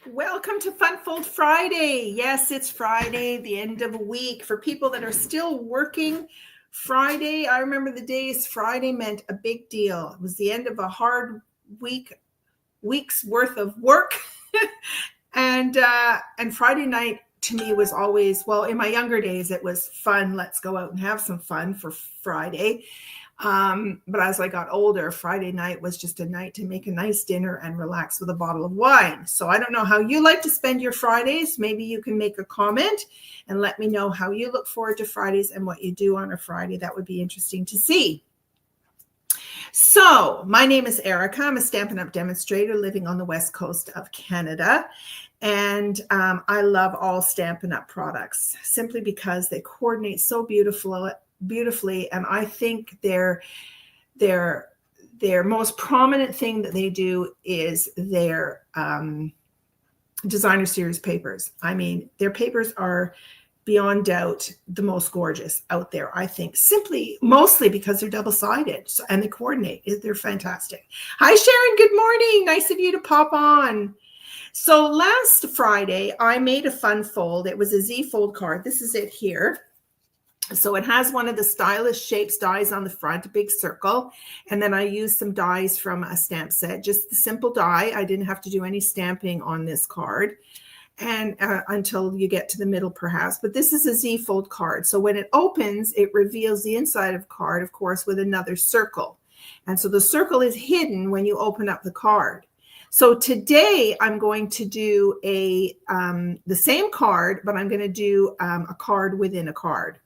Welcome to Fun Fold Friday. Yes, it's Friday, the end of a week. For people that are still working, Friday, I remember the days Friday meant a big deal. It was the end of a hard week's worth of work. and Friday night to me was always, well, in my younger days, it was fun. Let's go out and have some fun for Friday. But as I got older, Friday night was just a night to make a nice dinner and relax with a bottle of wine. So I don't know how you like to spend your Fridays. Maybe you can make a comment and let me know how you look forward to Fridays and what you do on a Friday. That would be interesting to see. So my name is Erica. I'm a Stampin' Up! Demonstrator living on the west coast of Canada. And I love all Stampin' Up! Products simply because they coordinate so beautifully, and I think their most prominent thing that they do is their designer series papers. I mean, their papers are beyond doubt the most gorgeous out there, I think, mostly because they're double-sided and they coordinate. They're fantastic. Hi, Sharon. Good morning. Nice of you to pop on. So last Friday, I made a fun fold. It was a Z fold card. This is it here. So it has one of the stylish shapes dies on the front, a big circle. And then I used some dies from a stamp set, just the simple die. I didn't have to do any stamping on this card and until you get to the middle perhaps. But this is a Z fold card. So when it opens, it reveals the inside of the card, of course, with another circle. And so the circle is hidden when you open up the card. So today I'm going to do the same card, but I'm going to do a card within a card.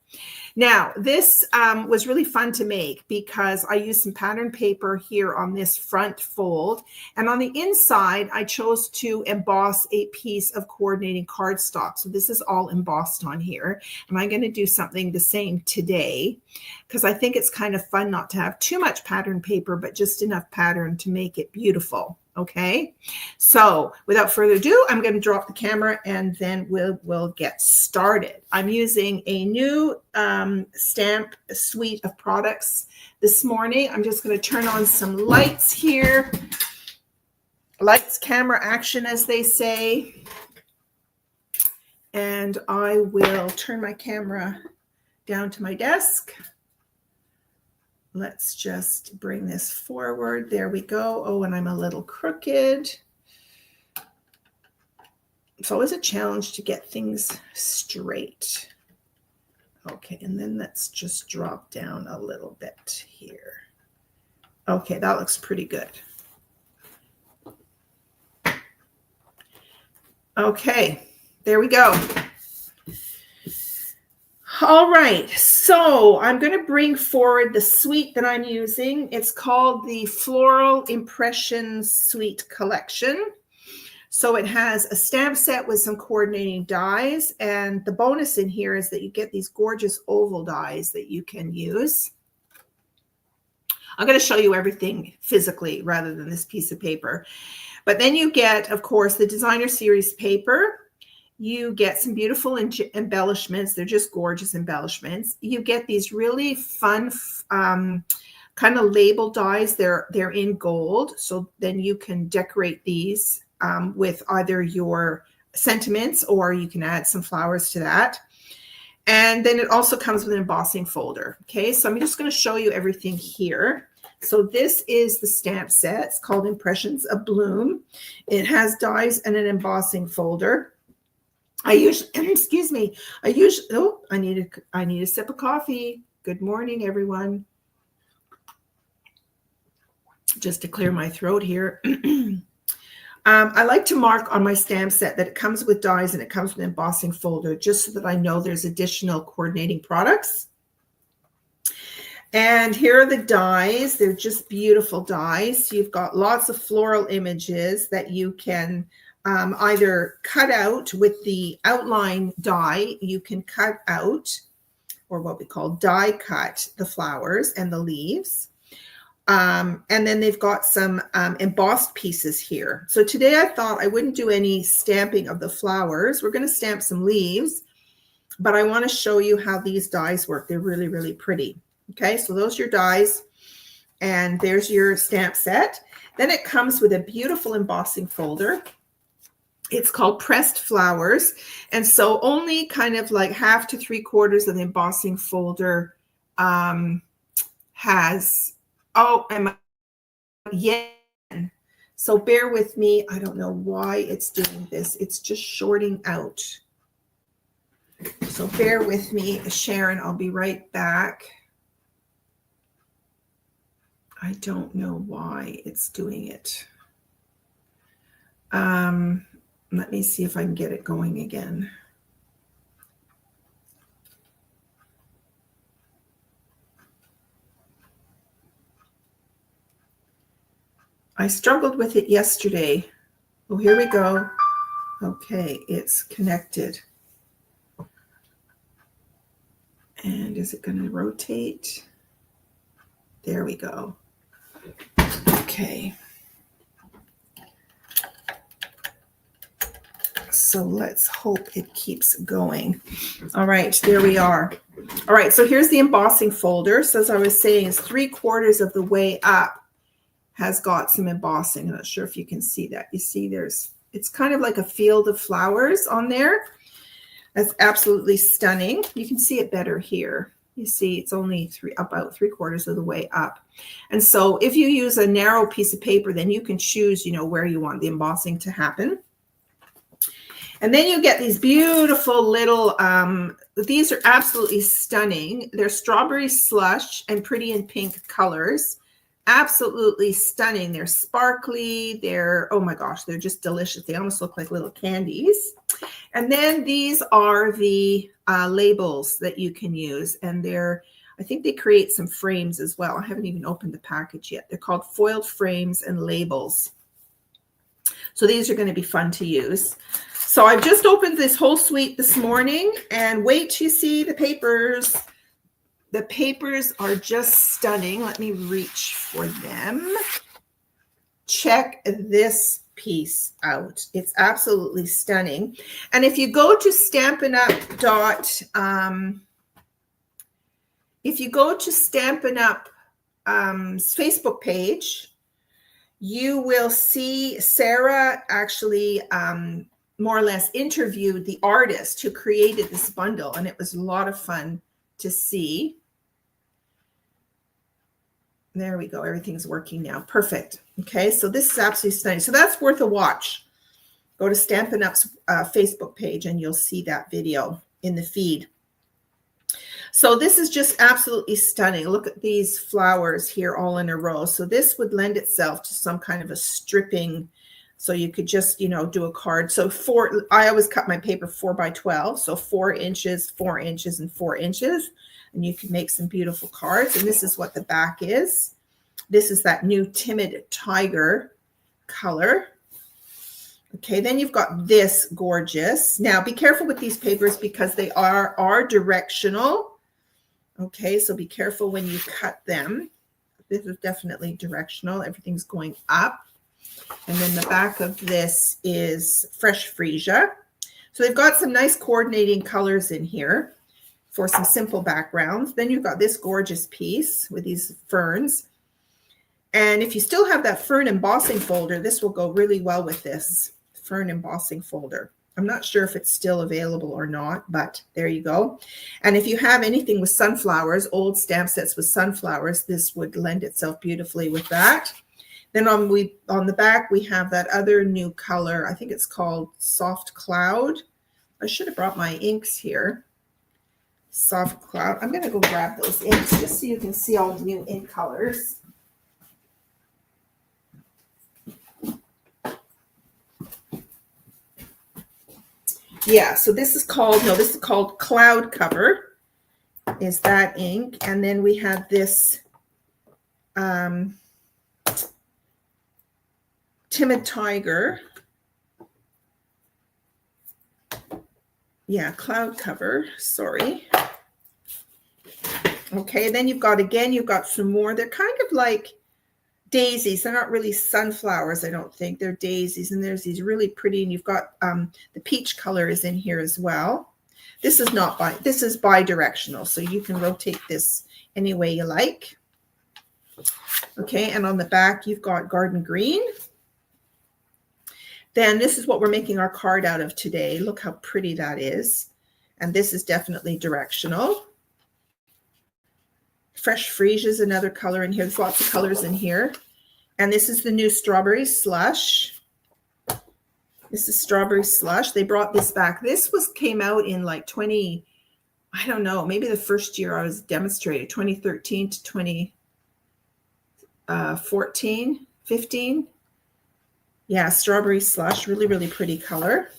Now, this was really fun to make because I used some pattern paper here on this front fold. And on the inside, I chose to emboss a piece of coordinating cardstock. So this is all embossed on here. And I'm going to do something the same today because I think it's kind of fun not to have too much pattern paper, but just enough pattern to make it beautiful. Okay, so without further ado, I'm going to drop the camera and then we'll get started. I'm using a new stamp suite of products this morning. I'm just going to turn on some lights here. Lights, camera, action, as they say. And I will turn my camera down to my desk. Let's just bring this forward. There we go. Oh, and I'm a little crooked. It's always a challenge to get things straight. Okay, and then let's just drop down a little bit here. Okay, that looks pretty good. Okay, there we go. All right, so I'm going to bring forward the suite that I'm using. It's called the Floral Impressions Suite Collection. So it has a stamp set with some coordinating dies, and the bonus in here is that you get these gorgeous oval dies that you can use. I'm going to show you everything physically rather than this piece of paper. But then you get, of course, the designer series paper. You get some beautiful embellishments. They're just gorgeous embellishments. You get these really fun kind of label dies. They're in gold. So then you can decorate these with either your sentiments or you can add some flowers to that. And then it also comes with an embossing folder. Okay, so I'm just going to show you everything here. So this is the stamp set. It's called Impressions of Bloom. It has dies and an embossing folder. I usually, oh, I need a sip of coffee. Good morning, everyone. Just to clear my throat here. I like to mark on my stamp set that it comes with dies and it comes with an embossing folder, just so that I know there's additional coordinating products. And here are the dies. They're just beautiful dies. So you've got lots of floral images that you can either cut out with the outline die. You can cut out, or what we call die cut, the flowers and the leaves. And then they've got some embossed pieces here. So today I thought I wouldn't do any stamping of the flowers. We're going to stamp some leaves, but I want to show you how these dies work. They're really, really pretty. Okay, so those are your dies, and there's your stamp set. Then it comes with a beautiful embossing folder. It's called Pressed Flowers. And so only kind of like 1/2 to 3/4 of the embossing folder has, oh, and yen. So bear with me. I don't know why it's doing this. It's just shorting out. So bear with me, Sharon. I'll be right back. I don't know why it's doing it. Let me see if I can get it going again. I struggled with it yesterday. Oh, here we go. Okay, it's connected. And is it going to rotate? There we go. Okay. So let's hope it keeps going. All right, there we are. All right, so here's the embossing folder. So as I was saying, it's 3/4 of the way up has got some embossing. I'm not sure if you can see that. You see it's kind of like a field of flowers on there. That's absolutely stunning. You can see it better here. You see it's only about 3/4 of the way up. And so if you use a narrow piece of paper, then you can choose, where you want the embossing to happen. And then you get these beautiful little, these are absolutely stunning. They're strawberry slush and pretty in pink colors. Absolutely stunning. They're sparkly. Oh my gosh, they're just delicious. They almost look like little candies. And then these are the labels that you can use. And I think they create some frames as well. I haven't even opened the package yet. They're called foiled frames and labels. So these are going to be fun to use. So I've just opened this whole suite this morning, and wait till you see the papers. The papers are just stunning. Let me reach for them. Check this piece out. It's absolutely stunning. And if you go to Stampin' Up Facebook page, you will see Sarah actually more or less interviewed the artist who created this bundle, and it was a lot of fun to see. There we go. Everything's working now. Perfect. Okay, so this is absolutely stunning. So that's worth a watch. Go to Stampin' Up's Facebook page and you'll see that video in the feed. So this is just absolutely stunning. Look at these flowers here all in a row. So this would lend itself to some kind of a stripping. So you could just, do a card. So I always cut my paper 4x12. So 4 inches, 4 inches, and 4 inches. And you can make some beautiful cards. And this is what the back is. This is that new Timid Tiger color. Okay, then you've got this gorgeous. Now be careful with these papers because they are directional. Okay, so be careful when you cut them. This is definitely directional. Everything's going up. And then the back of this is Fresh Freesia. So they've got some nice coordinating colors in here for some simple backgrounds. Then you've got this gorgeous piece with these ferns. And if you still have that fern embossing folder, this will go really well with this fern embossing folder. I'm not sure if it's still available or not, but there you go. And if you have anything with sunflowers, old stamp sets with sunflowers, this would lend itself beautifully with that. Then on the back, we have that other new color. I think it's called Soft Cloud. I should have brought my inks here. Soft Cloud. I'm going to go grab those inks just so you can see all the new ink colors. Yeah, so this is called Cloud Cover, is that ink. And then we have this Timid Tiger. Yeah, Cloud Cover, sorry. Okay, then you've got some more. They're kind of like daisies. They're not really sunflowers, I don't think. They're daisies, and there's these really pretty, and you've got the peach color is in here as well. This is bi-directional, so you can rotate this any way you like. Okay, and on the back, you've got Garden Green. Then this is what we're making our card out of today. Look how pretty that is. And this is definitely directional. Fresh Freesia is another color in here. There's lots of colors in here. And this is the new Strawberry Slush. This is Strawberry Slush. They brought this back. This came out in like I don't know, maybe the first year I was demonstrating, 2013 to 2014, 15. Yeah, Strawberry Slush, really, really pretty color.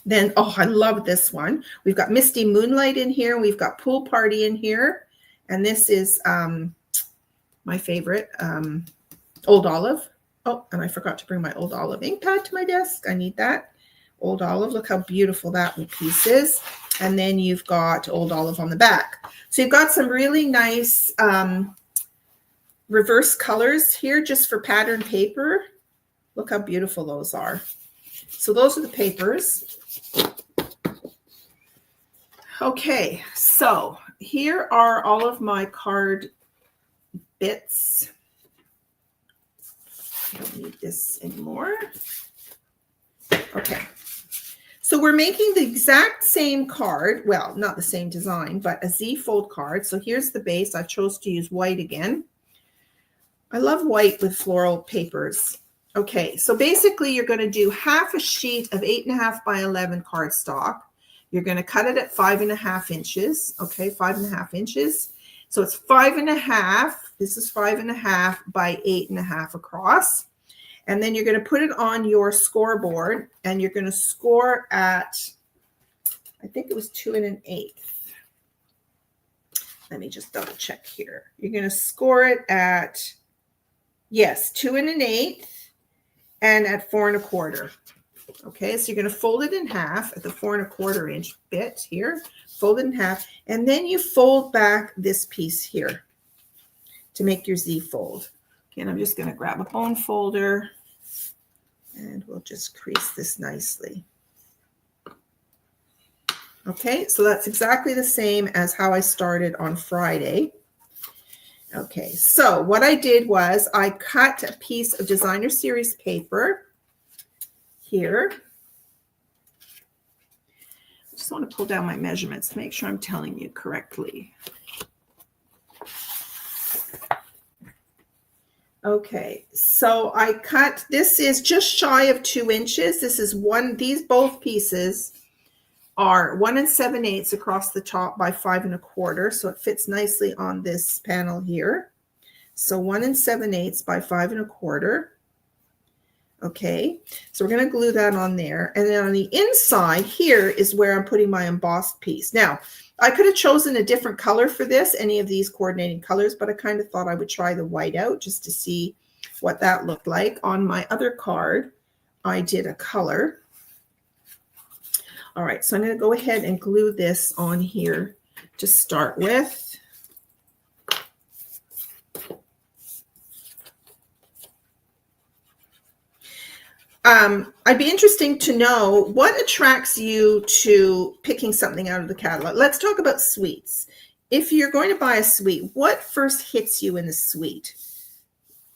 Then, oh, I love this one. We've got Misty Moonlight in here. We've got Pool Party in here. And this is my favorite, Old Olive. Oh, and I forgot to bring my Old Olive ink pad to my desk. I need that. Old Olive, look how beautiful that piece is. And then you've got Old Olive on the back. So you've got some really nice reverse colors here just for pattern paper. Look how beautiful those are. So those are the papers. Okay, so here are all of my card bits. I don't need this anymore. Okay. So we're making the exact same card. Well, not the same design, but a Z-fold card. So here's the base. I chose to use white again. I love white with floral papers. Okay, so basically you're going to do half a sheet of 8.5 by 11 cardstock. You're going to cut it at 5.5 inches. Okay, 5.5 inches. So it's 5.5. This is 5.5 by 8.5 across. And then you're going to put it on your scoreboard and you're going to score at, I think it was 2 1/8. Let me just double check here. You're going to score it at, yes, 2 1/8 and at 4 1/4. Okay, so you're going to fold it in half at the 4 1/4 inch bit here, fold it in half, and then you fold back this piece here to make your Z fold. Okay, and I'm just going to grab a bone folder and we'll just crease this nicely. Okay, so that's exactly the same as how I started on Friday. Okay, so what I did was I cut a piece of designer series paper here. I just want to pull down my measurements to make sure I'm telling you correctly. Okay, so I cut, this is just shy of 2 inches. This is both pieces are 1 7/8 across the top by 5 1/4. So it fits nicely on this panel here. So 1 7/8 by 5 1/4. Okay, so we're going to glue that on there. And then on the inside here is where I'm putting my embossed piece. Now, I could have chosen a different color for this, any of these coordinating colors, but I kind of thought I would try the white out just to see what that looked like. On my other card, I did a color. All right, so I'm going to go ahead and glue this on here to start with. I'd be interesting to know what attracts you to picking something out of the catalog. Let's talk about sweets. If you're going to buy a sweet, what first hits you in the sweet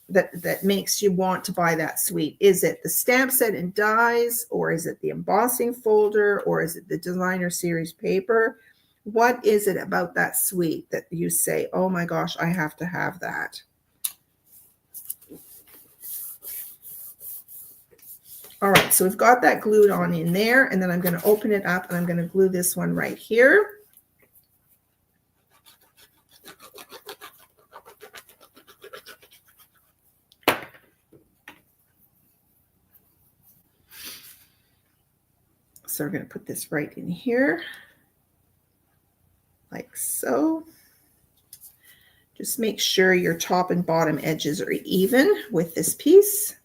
that makes you want to buy that sweet? Is it the stamp set and dies, or is it the embossing folder, or is it the designer series paper? What is it about that sweet that you say, oh my gosh, I have to have that? All right, so we've got that glued on in there, and then I'm going to open it up and I'm going to glue this one right here. So we're going to put this right in here, like so. Just make sure your top and bottom edges are even with this piece.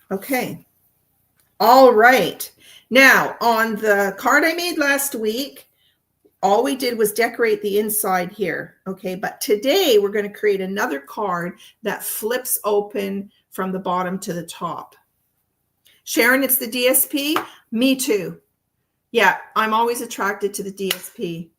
Okay. All right. Now, on the card I made last week, all we did was decorate the inside here. Okay. But today we're going to create another card that flips open from the bottom to the top. Sharon, it's the DSP. Me too. Yeah, I'm always attracted to the DSP.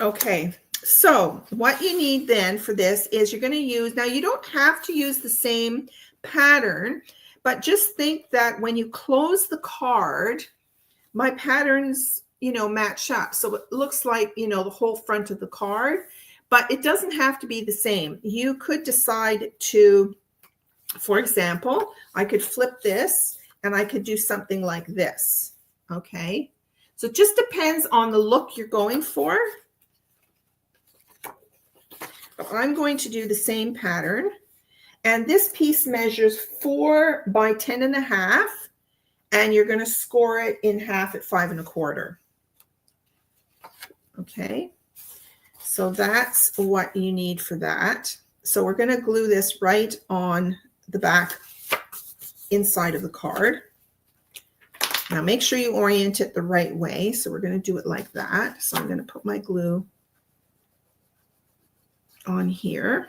Okay. So what you need then for this is you're going to use, now you don't have to use the same pattern, but just think that when you close the card, my patterns, you know, match up. So it looks like, you know, the whole front of the card, but it doesn't have to be the same. You could decide to, for example, I could flip this and I could do something like this. Okay. So it just depends on the look you're going for. But I'm going to do the same pattern. And this piece measures 4 by 10.5. And you're going to score it in half at 5 1/4. Okay. So that's what you need for that. So we're going to glue this right on the back inside of the card. Now make sure you orient it the right way. So we're going to do it like that. So I'm going to put my glue on here.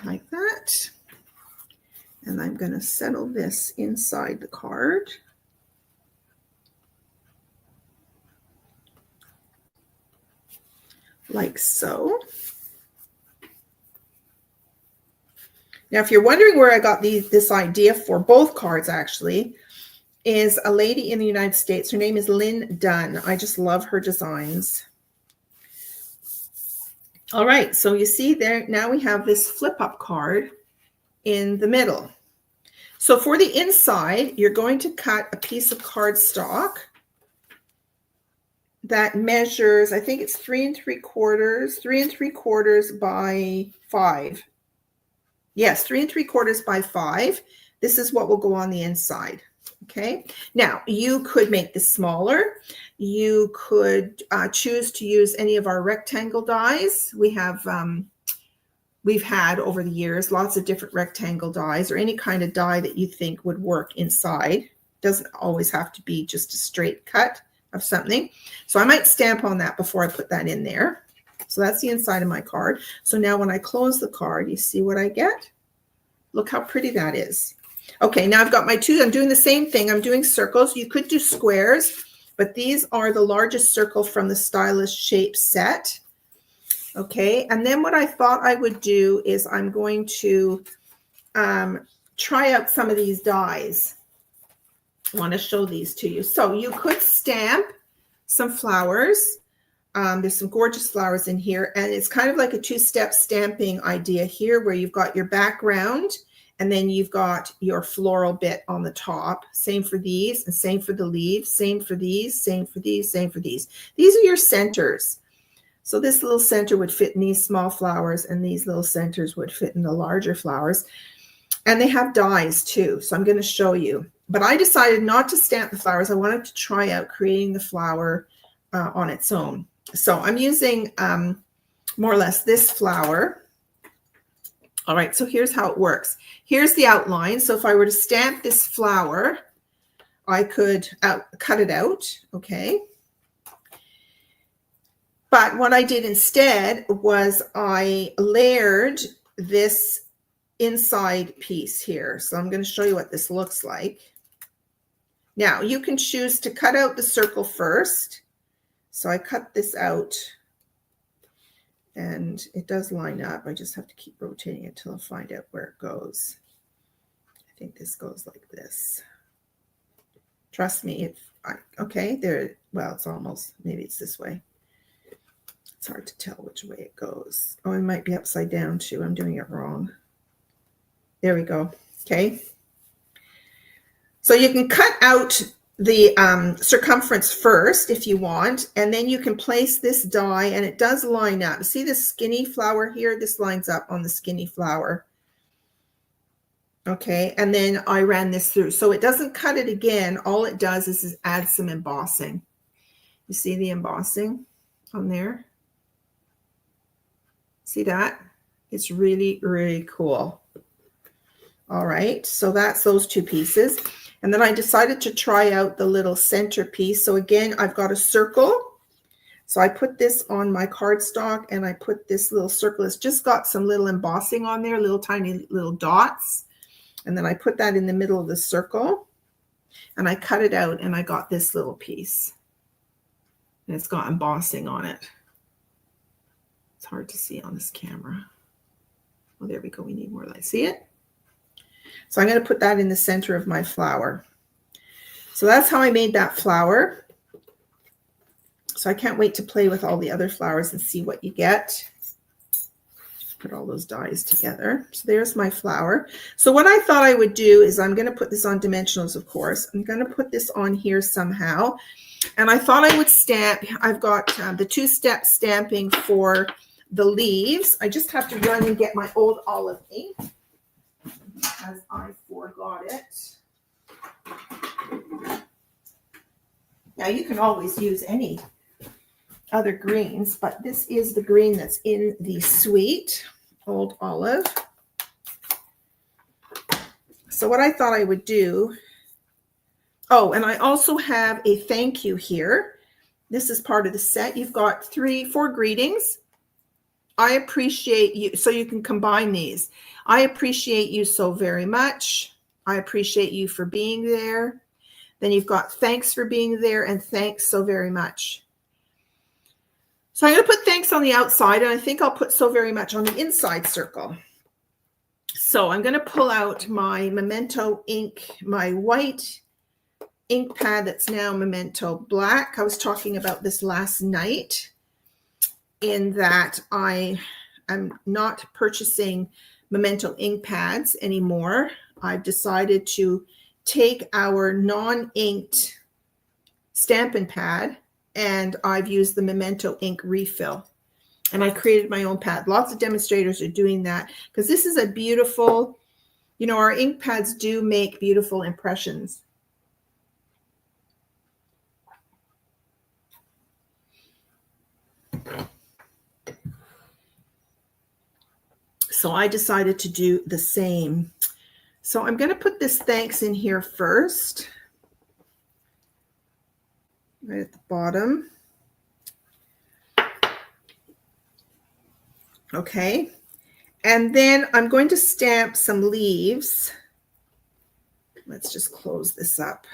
Like that. And I'm going to settle this inside the card. Like so. Now, if you're wondering where I got this idea for both cards, actually, is a lady in the United States. Her name is Lynn Dunn. I just love her designs. All right, so you see there, now we have this flip-up card in the middle. So for the inside, you're going to cut a piece of cardstock that measures, I think it's 3 3/4 by 5. Yes, 3 3/4 by 5. This is what will go on the inside. Okay. Now you could make this smaller. You could choose to use any of our rectangle dies. We've had over the years lots of different rectangle dies, or any kind of die that you think would work inside. Doesn't always have to be just a straight cut of something. So I might stamp on that before I put that in there. So that's the inside of my card. So now when I close the card, you see what I get? Look how pretty that is. Okay, now I've got my two. I'm doing the same thing. I'm doing circles. You could do squares, but these are the largest circle from the Stylish Shape set. Okay, and then what I thought I would do is I'm going to try out some of these dies. I want to show these to you. So you could stamp some flowers. There's some gorgeous flowers in here, and it's kind of like a two-step stamping idea here, where you've got your background and then you've got your floral bit on the top. Same for these, and same for the leaves, same for these, same for these, same for these. These are your centers. So this little center would fit in these small flowers, and these little centers would fit in the larger flowers. And they have dies too, so I'm going to show you. But I decided not to stamp the flowers. I wanted to try out creating the flower on its own. So I'm using more or less this flower. All right, so here's how it works. Here's the outline. So if I were to stamp this flower, I could cut it out, okay? But what I did instead was I layered this inside piece here. So I'm going to show you what this looks like. Now, you can choose to cut out the circle first. So I cut this out, and it does line up. I just have to keep rotating it till I find out where it goes. I think this goes like this. Trust me. Okay, there. Well, it's almost, maybe it's this way. It's hard to tell which way it goes. Oh, it might be upside down too. I'm doing it wrong. There we go. Okay. So you can cut out the circumference first if you want, and then you can place this die, and it does line up. See this skinny flower here? This lines up on the skinny flower. Okay, and then I ran this through. So it doesn't cut it again. All it does is add some embossing. You see the embossing on there? See that? It's really, really cool. All right, so that's those two pieces. And then I decided to try out the little center piece. So again, I've got a circle. So I put this on my cardstock, and I put this little circle. It's just got some little embossing on there, little tiny little dots. And then I put that in the middle of the circle and I cut it out and I got this little piece. And it's got embossing on it. It's hard to see on this camera. Well, there we go. We need more light. See it? So I'm going to put that in the center of my flower. So that's how I made that flower. So I can't wait to play with all the other flowers and see what you get. Put all those dies together. So there's my flower. So what I thought I would do is I'm going to put this on dimensionals, of course. I'm going to put this on here somehow. And I thought I would stamp. I've got the two-step stamping for the leaves. I just have to run and get my old olive ink because I forgot it. Now you can always use any other greens, but this is the green that's in the sweet old olive. So what I thought I would do, oh, and I also have a thank you here. This is part of the set. You've got 4 greetings. I appreciate you. So you can combine these. I appreciate you so very much. I appreciate you for being there. Then you've got thanks for being there and thanks so very much. So I'm going to put thanks on the outside, and I think I'll put so very much on the inside circle. So I'm going to pull out my Memento ink, my white ink pad that's now Memento black. I was talking about this last night in that I am not purchasing Memento ink pads anymore. I've decided to take our non-inked Stampin' pad, and I've used the Memento ink refill. And I created my own pad. Lots of demonstrators are doing that because this is a beautiful, you know, our ink pads do make beautiful impressions. So I decided to do the same. So I'm going to put this thanks in here first, right at the bottom. Okay. And then I'm going to stamp some leaves. Let's just close this up.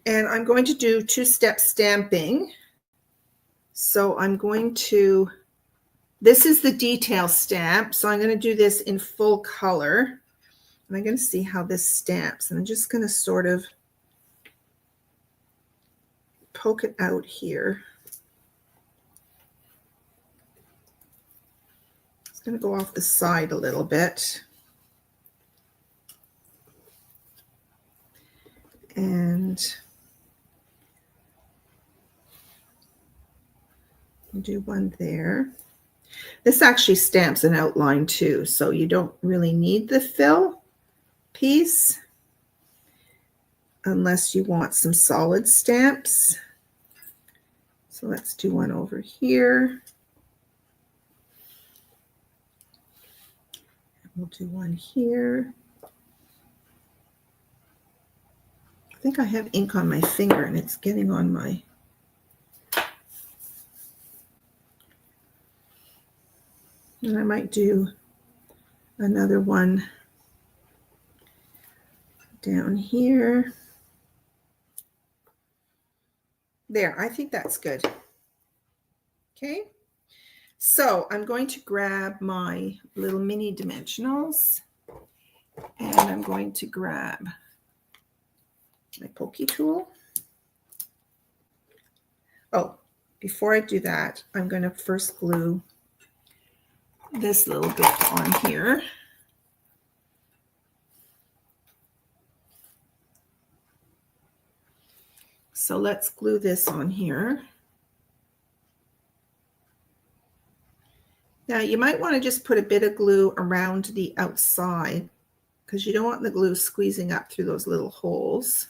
And I'm going to do two-step stamping. So I'm going to, this is the detail stamp. So I'm going to do this in full color. And I'm going to see how this stamps. And I'm just going to sort of poke it out here. It's going to go off the side a little bit. And I'll do one there. This actually stamps an outline too, so you don't really need the fill piece unless you want some solid stamps. So let's do one over here. We'll do one here. I think I have ink on my finger and it's getting on my, and I might do another one down here. There, I think that's good. Okay, so I'm going to grab my little mini dimensionals and I'm going to grab my pokey tool. Oh, before I do that, I'm going to first glue this little bit on here. So let's glue this on here. Now you might want to just put a bit of glue around the outside because you don't want the glue squeezing up through those little holes.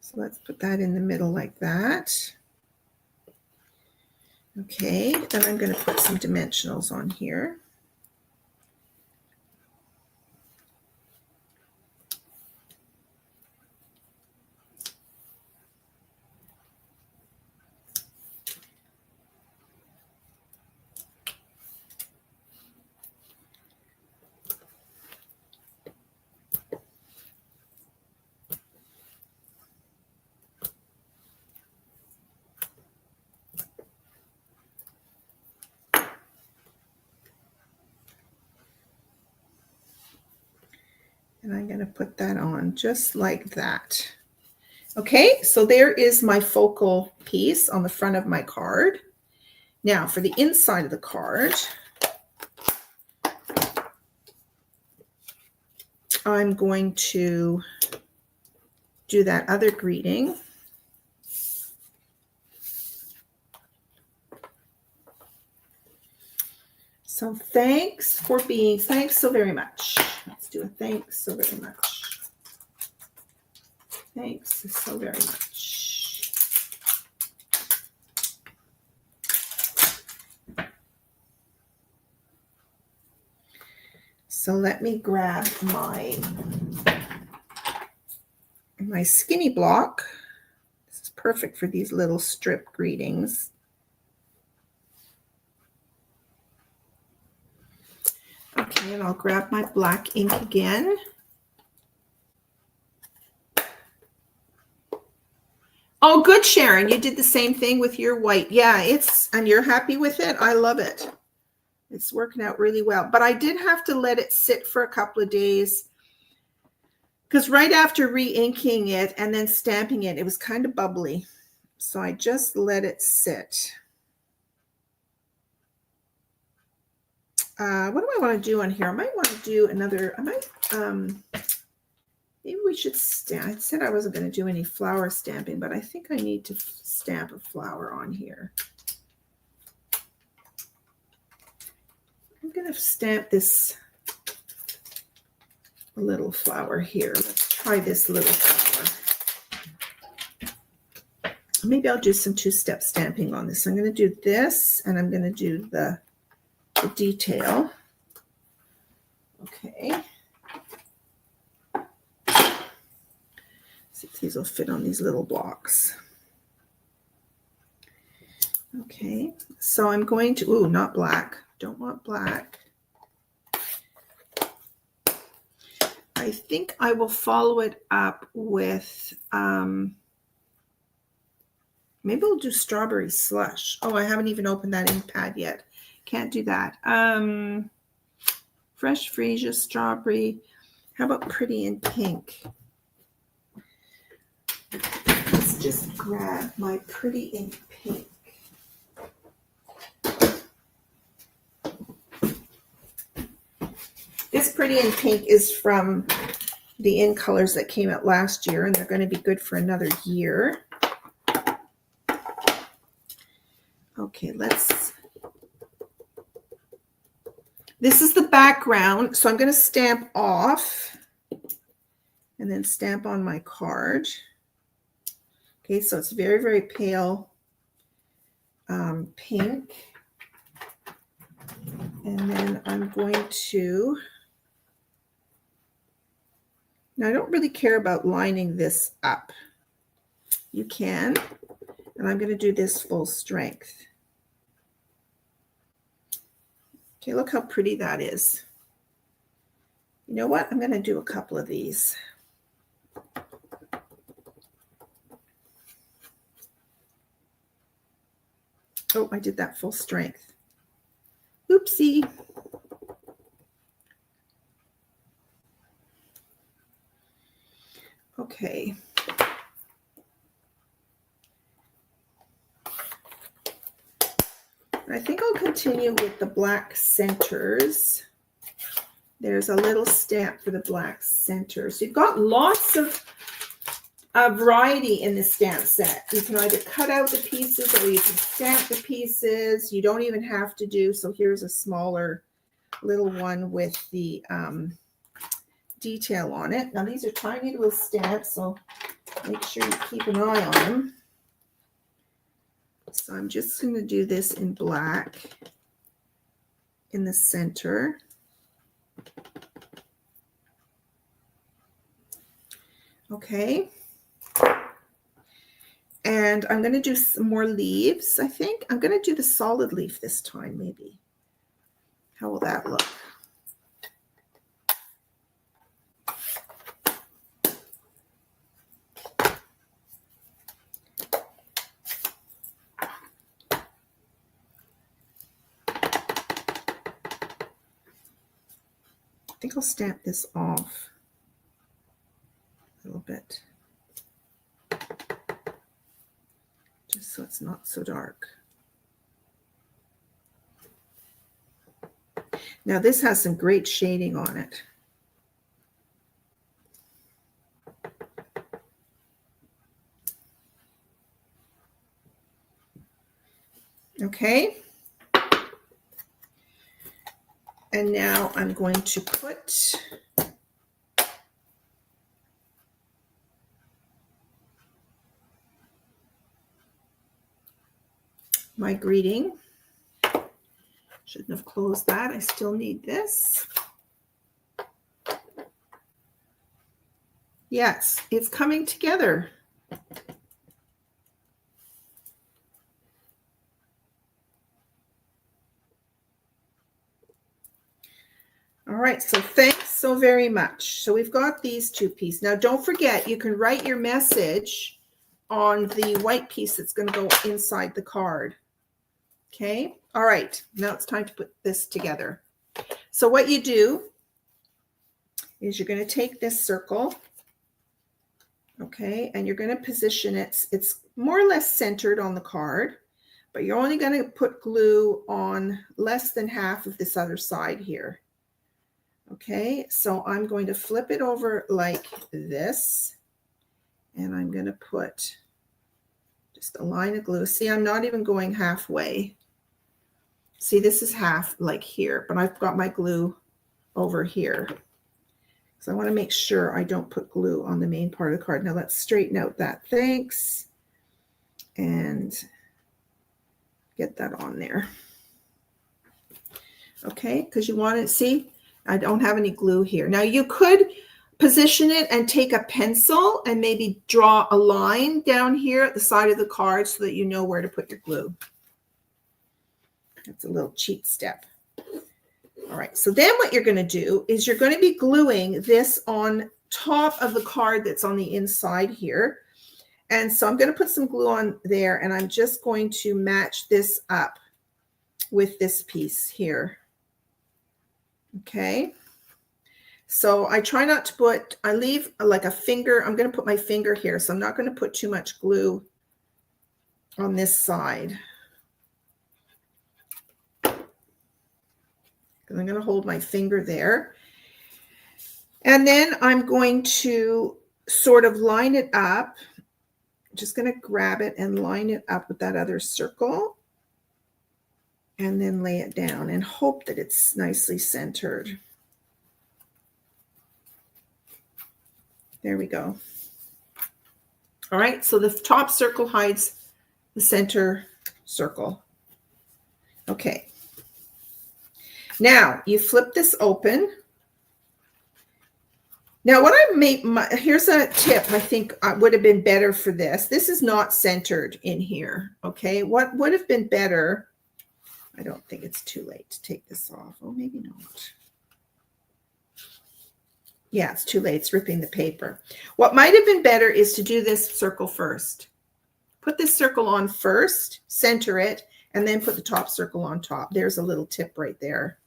So let's put that in the middle like that. Okay, then I'm going to put some dimensionals on here. And I'm going to put that on just like that. Okay, so there is my focal piece on the front of my card. Now for the inside of the card, I'm going to do that other greeting. So thanks so very much. Let's do a thanks so very much. Thanks so very much. So let me grab my skinny block. This is perfect for these little strip greetings. Okay, and I'll grab my black ink again. Oh, good, Sharon. You did the same thing with your white. Yeah, and you're happy with it. I love it. It's working out really well. But I did have to let it sit for a couple of days because right after re-inking it and then stamping it, it was kind of bubbly. So I just let it sit. What do I want to do on here? I might want to do another, maybe we should stamp. I said I wasn't going to do any flower stamping, but I think I need to stamp a flower on here. I'm going to stamp this little flower here. Let's try this little flower. Maybe I'll do some two-step stamping on this. I'm going to do this, and I'm going to do the detail. Okay. See if these will fit on these little blocks. Okay, so I'm going to, ooh, not black. Don't want black. I think I will follow it up with, maybe we'll do strawberry slush. Oh, I haven't even opened that ink pad yet. Can't do that. Fresh freesia strawberry. How about pretty in pink? Let's just grab my pretty in pink. This pretty in pink is from the in colors that came out last year, and they're going to be good for another year. Okay, this is the background, so I'm going to stamp off and then stamp on my card. Okay, so it's very, very pale pink. And then I'm going to, now I don't really care about lining this up. You can, and I'm going to do this full strength. Okay, look how pretty that is. You know what? I'm going to do a couple of these. Oh, I did that full strength. Oopsie. Okay. I think I'll continue with the black centers. There's a little stamp for the black center. So you've got lots of variety in the stamp set. You can either cut out the pieces or you can stamp the pieces. You don't even have to do, so here's a smaller little one with the detail on it. Now these are tiny little stamps, so make sure you keep an eye on them. So I'm just going to do this in black in the center. Okay. And I'm going to do some more leaves, I think. I'm going to do the solid leaf this time, maybe. How will that look? I think I'll stamp this off. just so it's not so dark. Now this has some great shading on it. Okay. And now I'm going to put my greeting. Shouldn't have closed that. I still need this. Yes, it's coming together. All right, so thanks so very much. So we've got these two pieces. Now don't forget, you can write your message on the white piece that's going to go inside the card. Okay, all right, now it's time to put this together. So what you do is you're going to take this circle, okay, and you're going to position it. It's more or less centered on the card, but you're only going to put glue on less than half of this other side here. Okay, so I'm going to flip it over like this, and I'm going to put just a line of glue. See, I'm not even going halfway. See, this is half like here, but I've got my glue over here. So I want to make sure I don't put glue on the main part of the card. Now let's straighten out that thanks and get that on there. Okay, because you want to see, I don't have any glue here. Now you could position it and take a pencil and maybe draw a line down here at the side of the card so that you know where to put your glue. That's a little cheat step. All right, so then what you're going to do is you're going to be gluing this on top of the card that's on the inside here. And so I'm going to put some glue on there, and I'm just going to match this up with this piece here. Okay. So I try not to put, I leave like a finger. I'm going to put my finger here. So I'm not going to put too much glue on this side. I'm going to hold my finger there. And then I'm going to sort of line it up. I'm just going to grab it and line it up with that other circle. And then lay it down and hope that it's nicely centered. There we go. All right, so the top circle hides the center circle. Okay. Now you flip this open. Now what I made, here's a tip I think would have been better for this. This is not centered in here, okay? What would have been better, I don't think it's too late to take this off. Oh, maybe not. Yeah, it's too late. It's ripping the paper. What might have been better is to do this circle first. Put this circle on first, center it, and then put the top circle on top. There's a little tip right there.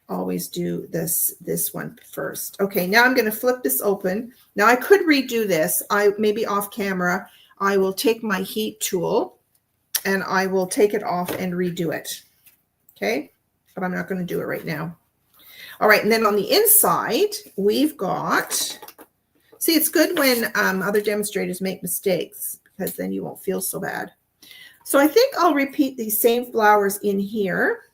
Always do this one first. Okay, now I'm going to flip this open. Now I could redo this. Maybe off camera, I will take my heat tool and I will take it off and redo it. Okay, but I'm not going to do it right now. All right, and then on the inside, we've got, see, it's good when other demonstrators make mistakes because then you won't feel so bad. So I think I'll repeat these same flowers in here.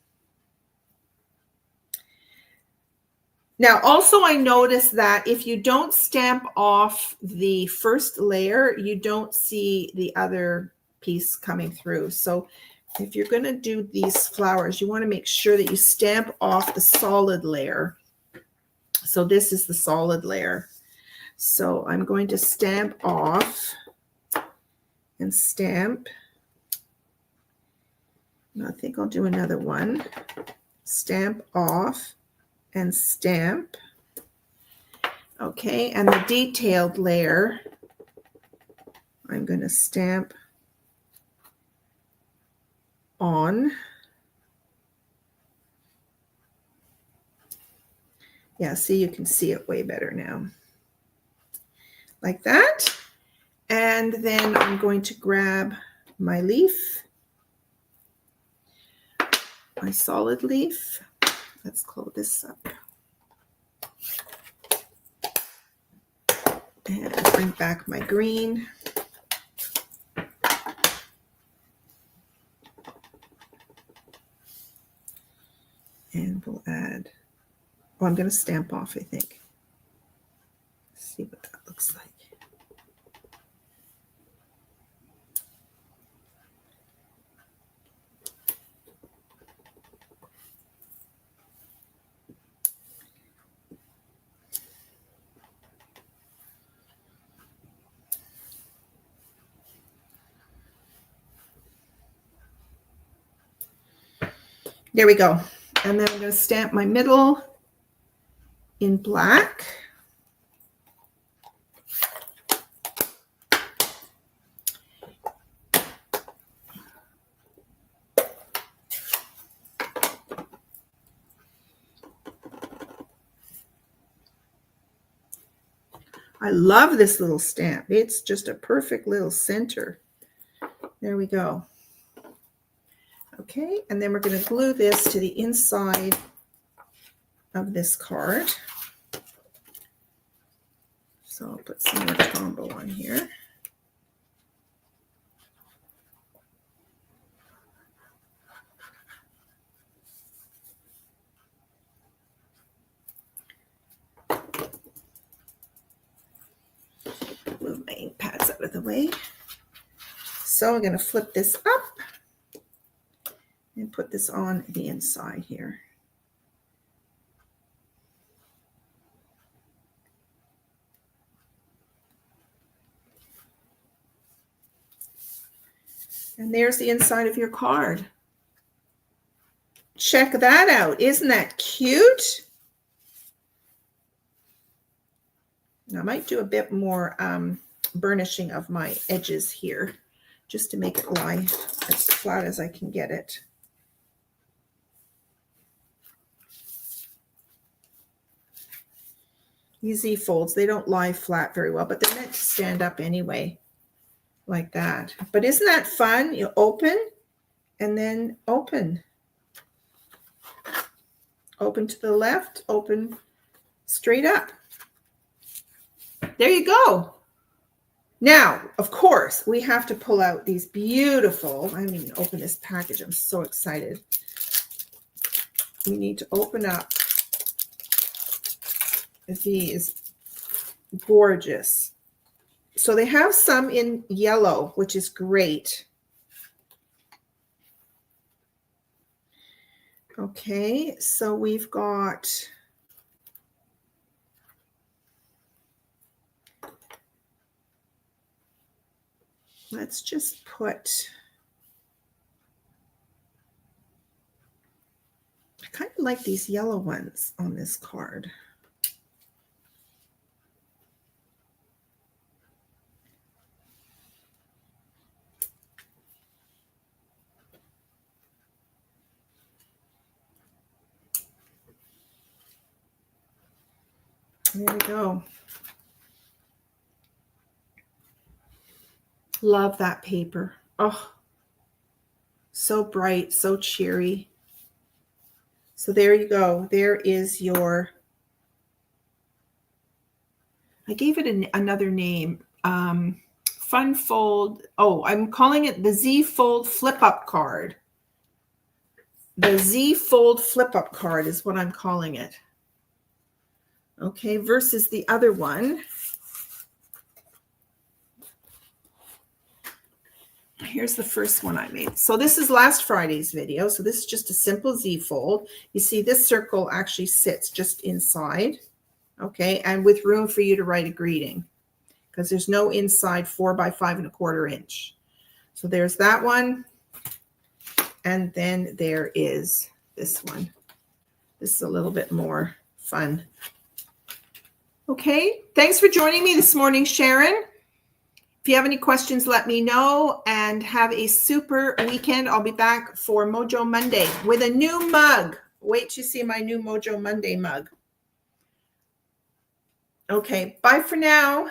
Now, also I noticed that if you don't stamp off the first layer, you don't see the other piece coming through. So if you're going to do these flowers, you want to make sure that you stamp off the solid layer. So this is the solid layer. So I'm going to stamp off and stamp. I think I'll do another one. Stamp off and stamp. Okay, and the detailed layer, I'm going to stamp on. Yeah, see, you can see it way better now. Like that. And then I'm going to grab my leaf, my solid leaf. Let's close this up. And bring back my green. And we'll add, oh, I'm going to stamp off, I think. Let's see what that looks like. There we go. And then I'm going to stamp my middle in black. I love this little stamp. It's just a perfect little center. There we go. Okay, and then we're going to glue this to the inside of this card. So I'll put some more combo on here. Move my ink pads out of the way. So I'm going to flip this up and put this on the inside here. And there's the inside of your card. Check that out. Isn't that cute? I might do a bit more burnishing of my edges here, just to make it lie as flat as I can get it. These Z folds, they don't lie flat very well, but they're meant to stand up anyway, like that. But isn't that fun? You open and then open. Open to the left, open straight up. There you go. Now, of course, we have to pull out these beautiful, I haven't even opened this package. I'm so excited. We need to open up these gorgeous. So they have some in yellow, which is great. Okay, so we've got let's just put, I kind of like these yellow ones on this card. There we go. Love that paper. Oh, so bright, so cheery. So there you go. There is your, I gave it another name. Fun fold. Oh, I'm calling it the Z fold flip up card. The Z fold flip up card is what I'm calling it. Okay, versus the other one. Here's the first one I made. So this is last Friday's video. So this is just a simple Z fold. You see this circle actually sits just inside. Okay, and with room for you to write a greeting, because there's no inside 4 by 5 1/4 inch. So there's that one. And then there is this one. This is a little bit more fun. Okay, thanks for joining me this morning, Sharon. If you have any questions, let me know, and have a super weekend. I'll be back for Mojo Monday with a new mug. Wait till you see my new Mojo Monday mug. Okay, bye for now.